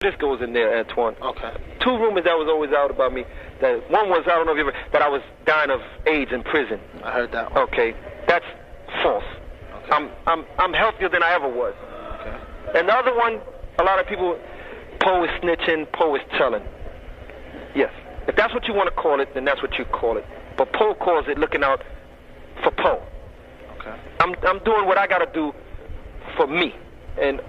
This goes in there, Antoine. Okay. Two rumors that was always out about me. That one was, I don't know if you ever, that I was dying of AIDS in prison. I heard that one. Okay, that's false. Okay. I'm healthier than I ever was. Okay. And the other one, a lot of people, Poe is snitching, Poe is telling. Yes, if that's what you want to call it, then that's what you call it. But Poe calls it looking out for Poe. Okay. I'm doing what I got to do for me and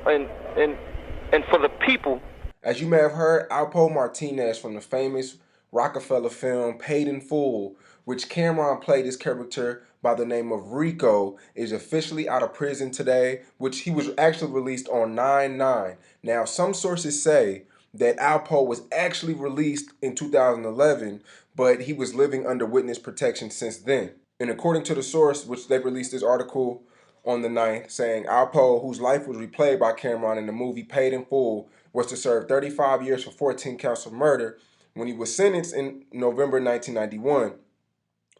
for the people. As you may have heard, Alpo Martinez from the famous Rockefeller film Paid in Full, which Cameron played his character by the name of Rico, is officially out of prison today, which he was actually released on 9/9. Now, some sources say that Alpo was actually released in 2011, but he was living under witness protection since then. And according to the source, which they released this article on the 9th, saying Alpo, whose life was replayed by Cameron in the movie Paid in Full, was to serve 35 years for 14 counts of murder when he was sentenced in November 1991.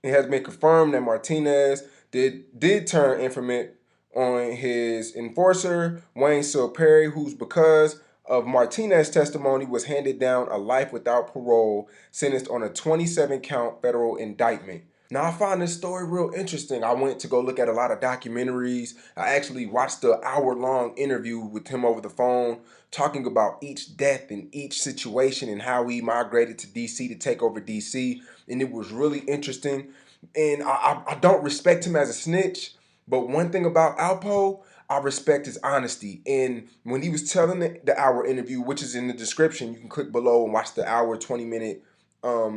It has been confirmed that Martinez did turn informant on his enforcer, Wayne Seal Perry, who's, because of Martinez's testimony, was handed down a life without parole, sentenced on a 27-count federal indictment. Now, I find this story real interesting. I went to go look at a lot of documentaries. I actually watched the hour-long interview with him over the phone, talking about each death and each situation and how he migrated to D.C. to take over D.C. And it was really interesting. And I don't respect him as a snitch, but one thing about Alpo, I respect his honesty. And when he was telling the hour interview, which is in the description, you can click below and watch the hour, 20-minute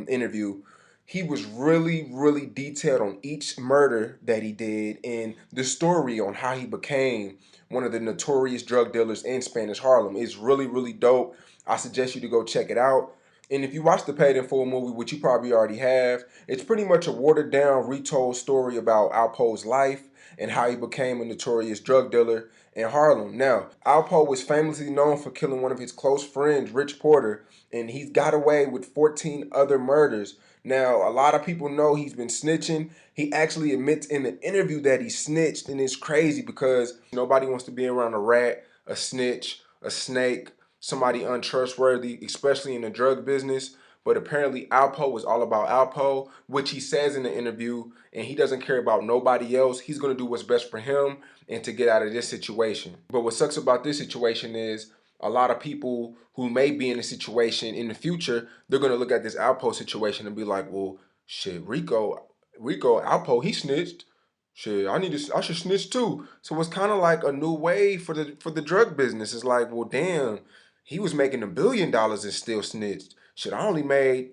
interview. He was really, really detailed on each murder that he did and the story on how he became one of the notorious drug dealers in Spanish Harlem. It's really, really dope. I suggest you to go check it out. And if you watch the Paid in Full movie, which you probably already have, it's pretty much a watered down, retold story about Alpo's life and how he became a notorious drug dealer in Harlem. Now, Alpo was famously known for killing one of his close friends, Rich Porter, and he's got away with 14 other murders. Now, a lot of people know he's been snitching. He actually admits in the interview that he snitched, and it's crazy because nobody wants to be around a rat, a snitch, a snake, somebody untrustworthy, especially in the drug business. But apparently Alpo was all about Alpo, which he says in the interview, and he doesn't care about nobody else. He's going to do what's best for him and to get out of this situation. But what sucks about this situation is a lot of people who may be in a situation in the future, they're going to look at this Alpo situation and be like, well, shit, Rico, Alpo, he snitched. Shit, I should snitch too. So it's kind of like a new wave for the drug business. It's like, well, damn, he was making $1 billion and still snitched. Shit, I only made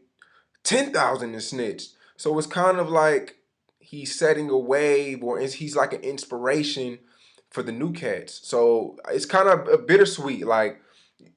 10,000 and snitched. So it's kind of like he's setting a wave, or he's like an inspiration for the new cats. So it's kind of a bittersweet. Like,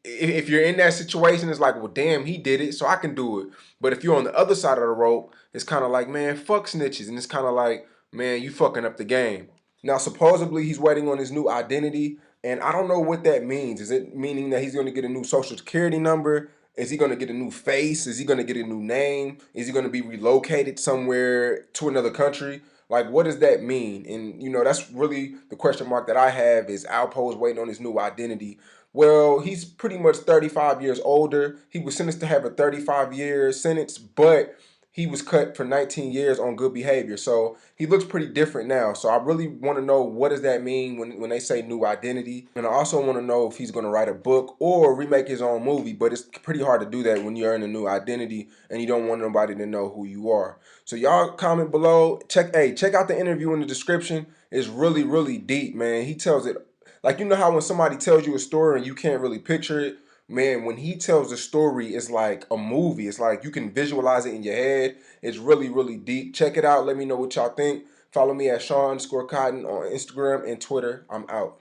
if you're in that situation, it's like, well, damn, he did it, so I can do it. But if you're on the other side of the rope, it's kind of like, man, fuck snitches. And it's kind of like, man, you fucking up the game. Now, supposedly, he's waiting on his new identity, and I don't know what that means. Is it meaning that he's going to get a new social security number? Is he going to get a new face? Is he going to get a new name? Is he going to be relocated somewhere to another country? Like, what does that mean? And, you know, that's really the question mark that I have is Alpo's waiting on his new identity. Well, he's pretty much 35 years older. He was sentenced to have a 35-year sentence, but he was cut for 19 years on good behavior. So he looks pretty different now. So I really want to know, what does that mean when they say new identity? And I also want to know if he's going to write a book or remake his own movie. But it's pretty hard to do that when you're in a new identity and you don't want nobody to know who you are. So y'all comment below. Check out the interview in the description. It's really, really deep, man. He tells it, like, you know how when somebody tells you a story and you can't really picture it? Man, when he tells the story, it's like a movie. It's like you can visualize it in your head. It's really, really deep. Check it out. Let me know what y'all think. Follow me at Shawn_Cotton on Instagram and Twitter. I'm out.